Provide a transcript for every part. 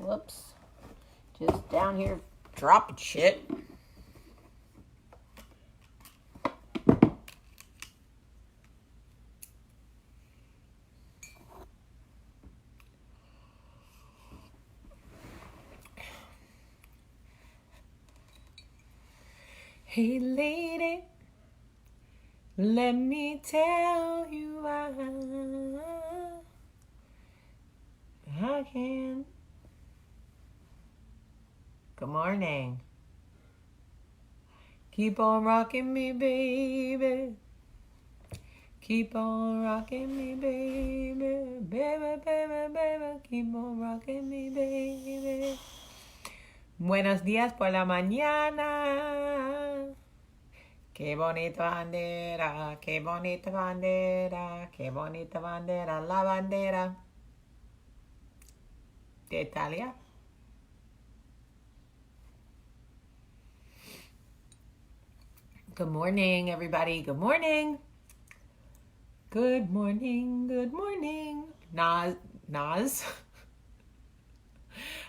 Whoops. Just down here dropping shit. Hey lady, let me tell you I can. Good morning. Keep on rocking me, baby. Keep on rocking me, baby. Baby, baby, baby. Keep on rocking me, baby. Buenos días por la mañana. Qué bonita bandera, qué bonita bandera, qué bonita bandera, la bandera de Italia. Good morning, everybody. Good morning. Good morning. Good morning. Nas.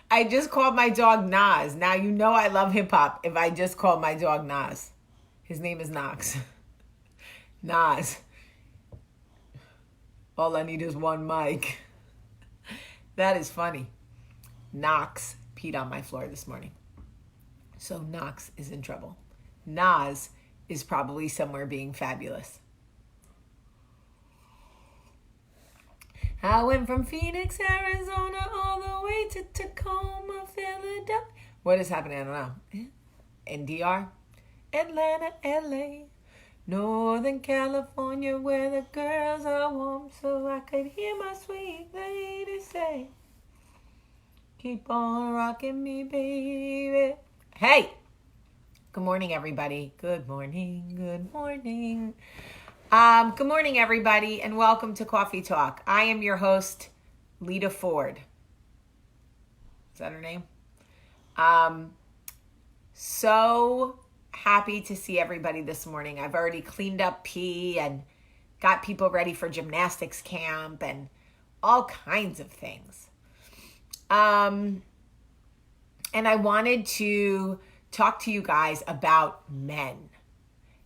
I just called my dog Nas. Now you know I love hip hop if I just called my dog Nas. His name is Knox. Nas. All I need is one mic. That is funny. Knox peed on my floor this morning. So Knox is in trouble. Nas is probably somewhere being fabulous. I went from Phoenix, Arizona, all the way to Tacoma, Philadelphia. What is happening? I don't know. In DR? Atlanta, LA, Northern California, where the girls are warm, so I could hear my sweet lady say, keep on rocking me, baby. Hey! Good morning, everybody. Good morning. Good morning. Good morning, everybody, and welcome to Coffee Talk. I am your host, Lita Ford. Is that her name? So happy to see everybody this morning. I've already cleaned up pee and got people ready for gymnastics camp and all kinds of things. And I wanted to talk to you guys about men.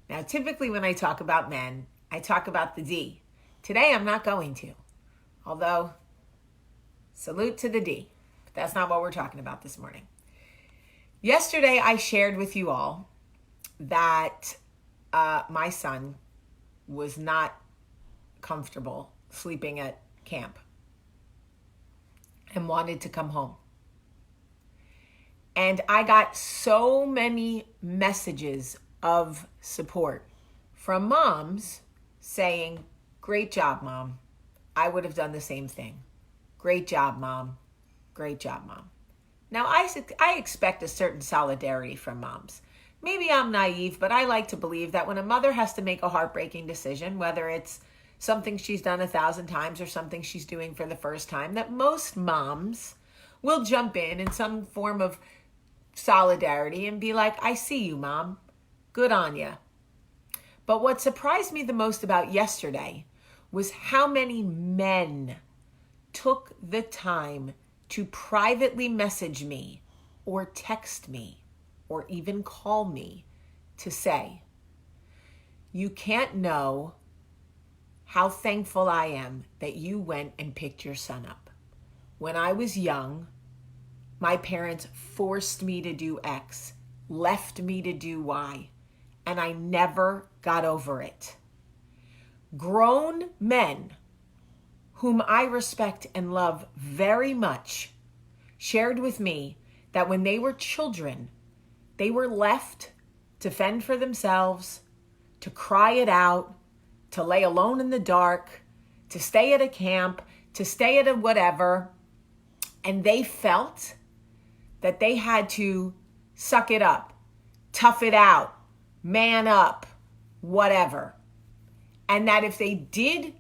Now, typically when I talk about men, I talk about the D. Today, I'm not going to. Although, salute to the D. But that's not what we're talking about this morning. Yesterday, I shared with you all that my son was not comfortable sleeping at camp and wanted to come home. And I got so many messages of support from moms saying, great job, Mom. I would have done the same thing. Great job, Mom. Great job, Mom. Now, I expect a certain solidarity from moms. Maybe I'm naive, but I like to believe that when a mother has to make a heartbreaking decision, whether it's something she's done 1,000 times or something she's doing for the first time, that most moms will jump in some form of solidarity and be like, I see you, Mom. Good on ya. But what surprised me the most about yesterday was how many men took the time to privately message me or text me or even call me to say, you can't know how thankful I am that you went and picked your son up. When I was young, my parents forced me to do X, left me to do Y, and I never got over it. Grown men, whom I respect and love very much, shared with me that when they were children, they were left to fend for themselves, to cry it out, to lay alone in the dark, to stay at a camp, to stay at a whatever, and they felt that they had to suck it up, tough it out, man up, whatever. And that if they did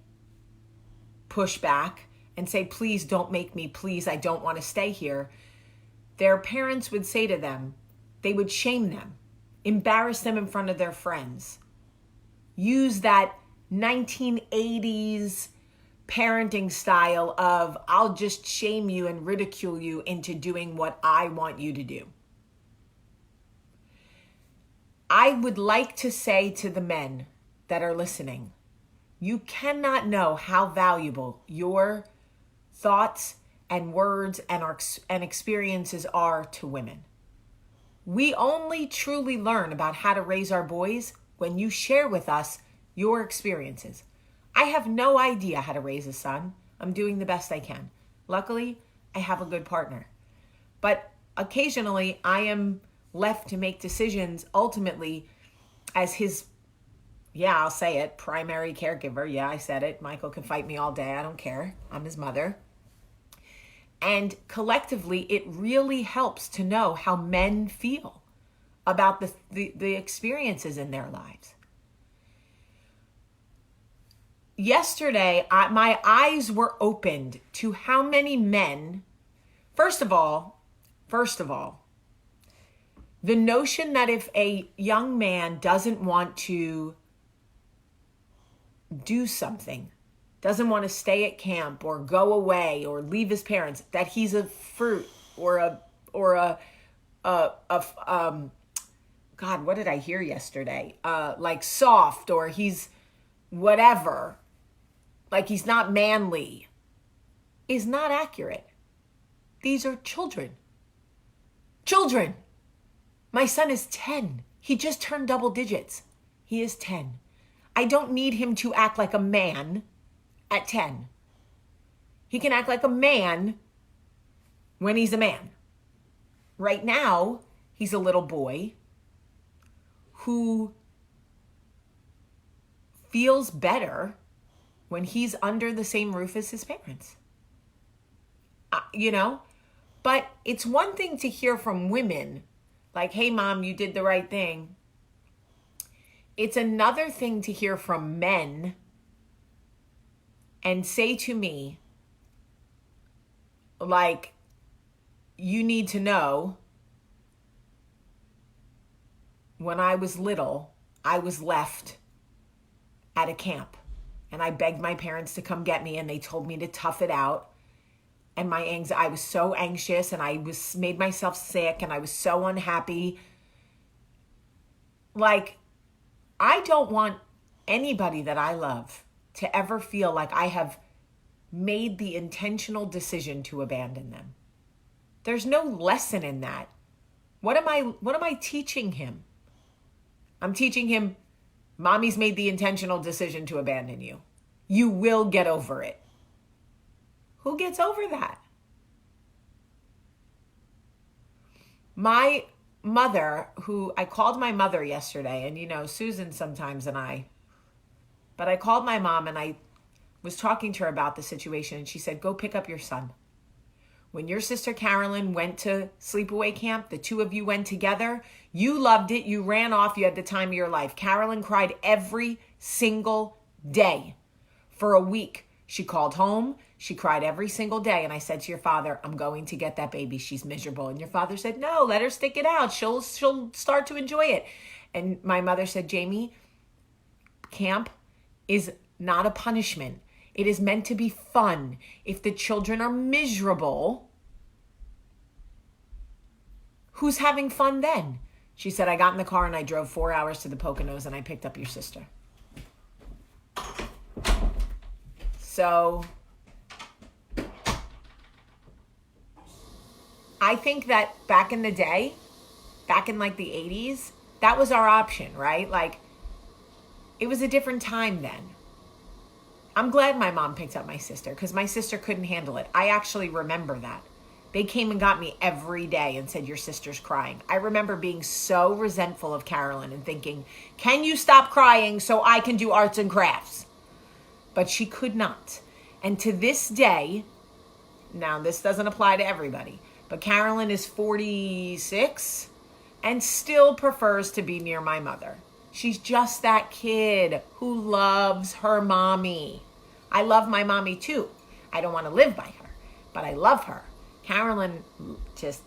push back and say, please don't make me, please, I don't want to stay here, their parents would say to them, they would shame them, embarrass them in front of their friends, use that 1980s parenting style of I'll just shame you and ridicule you into doing what I want you to do. I would like to say to the men that are listening, you cannot know how valuable your thoughts and words and experiences are to women. We only truly learn about how to raise our boys when you share with us your experiences. I have no idea how to raise a son. I'm doing the best I can. Luckily, I have a good partner. But occasionally, I am left to make decisions ultimately as his, I'll say it, primary caregiver. Yeah, I said it. Michael can fight me all day. I don't care. I'm his mother. And collectively, it really helps to know how men feel about the experiences in their lives. Yesterday, my eyes were opened to how many men, first of all, the notion that if a young man doesn't want to do something, doesn't want to stay at camp or go away or leave his parents, that he's a fruit or a God, what did I hear yesterday? Like soft, or he's whatever, like he's not manly, is not accurate. These are children. Children. My son is 10. He just turned double digits. He is 10. I don't need him to act like a man at 10. He can act like a man when he's a man. Right now, he's a little boy who feels better when he's under the same roof as his parents. But it's one thing to hear from women like, hey, mom, you did the right thing. It's another thing to hear from men and say to me, like, you need to know, when I was little, I was left at a camp and I begged my parents to come get me and they told me to tough it out. And I was so anxious and I made myself sick and I was so unhappy. Like, I don't want anybody that I love to ever feel like I have made the intentional decision to abandon them. There's no lesson in that. What am I teaching him? I'm teaching him, mommy's made the intentional decision to abandon you. You will get over it. Who gets over that? My mother, I called my mother yesterday, and Susan sometimes but I called my mom and I was talking to her about the situation, and she said, go pick up your son. When your sister Carolyn went to sleepaway camp, the two of you went together. You loved it. You ran off. You had the time of your life. Carolyn cried every single day for a week. She called home. She cried every single day. And I said to your father, I'm going to get that baby. She's miserable. And your father said, no, let her stick it out. She'll start to enjoy it. And my mother said, Jamie, camp is not a punishment. It is meant to be fun. If the children are miserable, who's having fun then? She said, I got in the car and I drove 4 hours to the Poconos and I picked up your sister. So I think that back in the day, back in like the 80s, that was our option, right? Like, it was a different time then. I'm glad my mom picked up my sister because my sister couldn't handle it. I actually remember that. They came and got me every day and said, your sister's crying. I remember being so resentful of Carolyn and thinking, can you stop crying so I can do arts and crafts? But she could not. And to this day, now this doesn't apply to everybody, but Carolyn is 46 and still prefers to be near my mother. She's just that kid who loves her mommy. I love my mommy too. I don't want to live by her, but I love her. Carolyn just...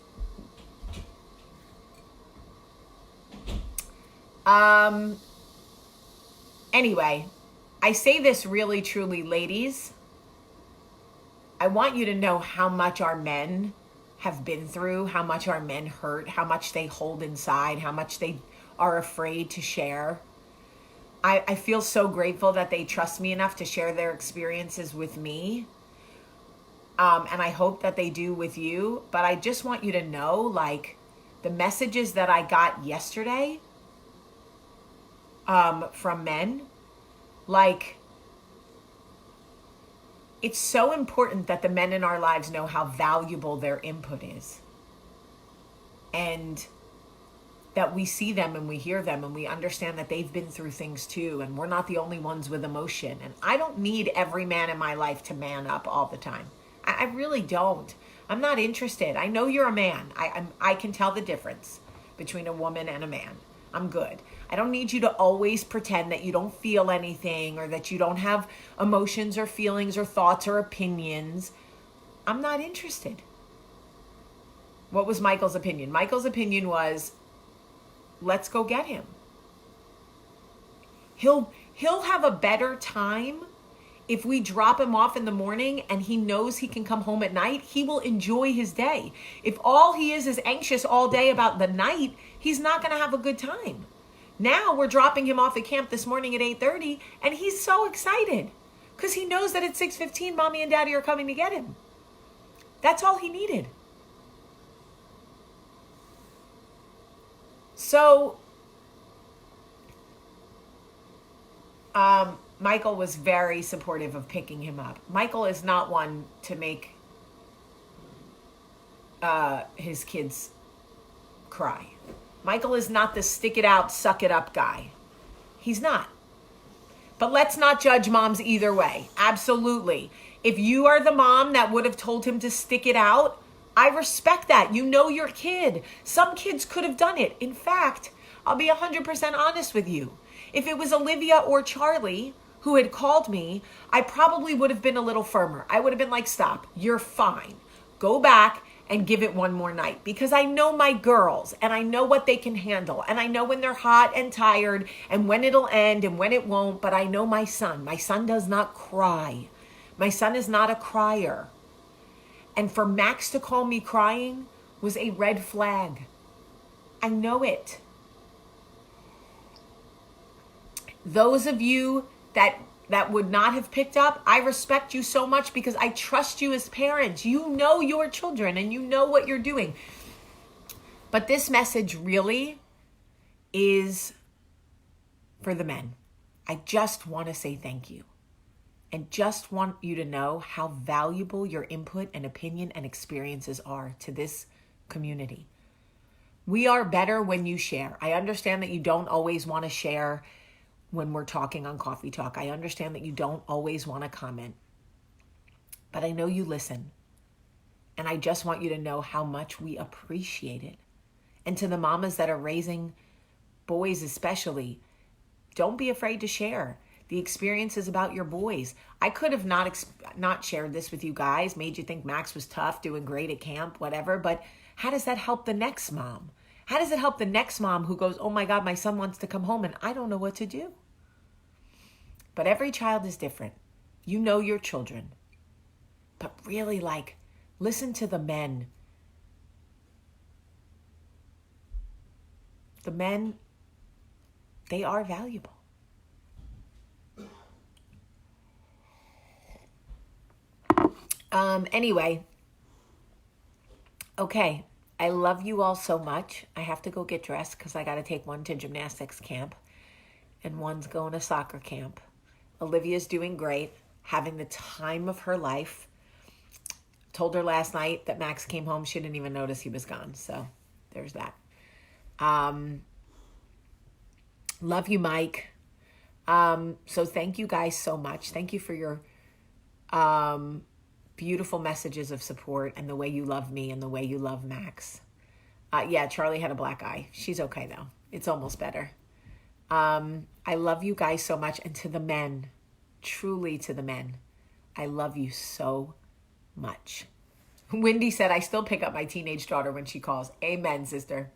Anyway, I say this really, truly, ladies, I want you to know how much our men have been through, how much our men hurt, how much they hold inside, how much they are afraid to share. I feel so grateful that they trust me enough to share their experiences with me. And I hope that they do with you. But I just want you to know, like, the messages that I got yesterday from men, like, it's so important that the men in our lives know how valuable their input is. And that we see them and we hear them and we understand that they've been through things too. And we're not the only ones with emotion. And I don't need every man in my life to man up all the time. I really don't. I'm not interested. I know you're a man. I can tell the difference between a woman and a man. I'm good. I don't need you to always pretend that you don't feel anything or that you don't have emotions or feelings or thoughts or opinions. I'm not interested. What was Michael's opinion? Michael's opinion was, let's go get him. He'll have a better time if we drop him off in the morning and he knows he can come home at night. He will enjoy his day. If all he is anxious all day about the night, he's not going to have a good time. Now we're dropping him off at camp this morning at 8:30 and he's so excited because he knows that at 6:15 mommy and daddy are coming to get him. That's all he needed. So Michael was very supportive of picking him up. Michael is not one to make his kids cry. Michael is not the stick it out, suck it up guy. He's not. But let's not judge moms either way. Absolutely. If you are the mom that would have told him to stick it out, I respect that. You know your kid. Some kids could have done it. In fact, I'll be 100% honest with you. If it was Olivia or Charlie who had called me, I probably would have been a little firmer. I would have been like, stop, you're fine. Go back and give it one more night, because I know my girls and I know what they can handle. And I know when they're hot and tired and when it'll end and when it won't. But I know my son. My son does not cry. My son is not a crier. And for Max to call me crying was a red flag. I know it. Those of you that would not have picked up, I respect you so much because I trust you as parents. You know your children and you know what you're doing. But this message really is for the men. I just want to say thank you. And just want you to know how valuable your input and opinion and experiences are to this community. We are better when you share. I understand that you don't always want to share when we're talking on Coffee Talk. I understand that you don't always want to comment. But I know you listen. And I just want you to know how much we appreciate it. And to the mamas that are raising boys especially, don't be afraid to share the experiences about your boys. I could have not shared this with you guys, made you think Max was tough, doing great at camp, whatever. But how does that help the next mom? How does it help the next mom who goes, oh my God, my son wants to come home and I don't know what to do? But every child is different. You know your children. But really, like, listen to the men. The men, they are valuable. Anyway, okay. I love you all so much. I have to go get dressed because I got to take one to gymnastics camp and one's going to soccer camp. Olivia's doing great, having the time of her life. Told her last night that Max came home. She didn't even notice he was gone. So there's that. Love you, Mike. So thank you guys so much. Thank you for your beautiful messages of support and the way you love me and the way you love Max. Yeah, Charlie had a black eye. She's okay though. It's almost better. I love you guys so much. And to the men, truly to the men, I love you so much. Wendy said, I still pick up my teenage daughter when she calls. Amen, sister.